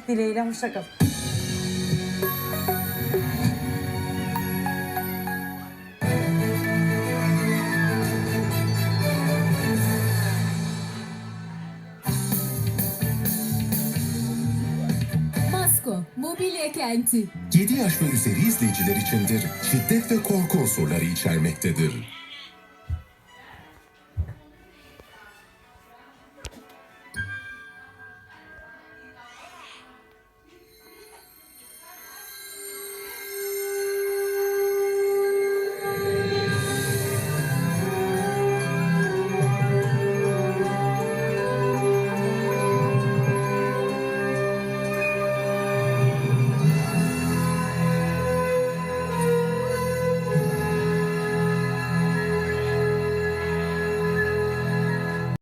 dileğiyle. Hoşça kalın. Masko, mobilya kenti. 7 yaş ve üzeri izleyiciler içindir. Şiddet ve korku unsurları içermektedir.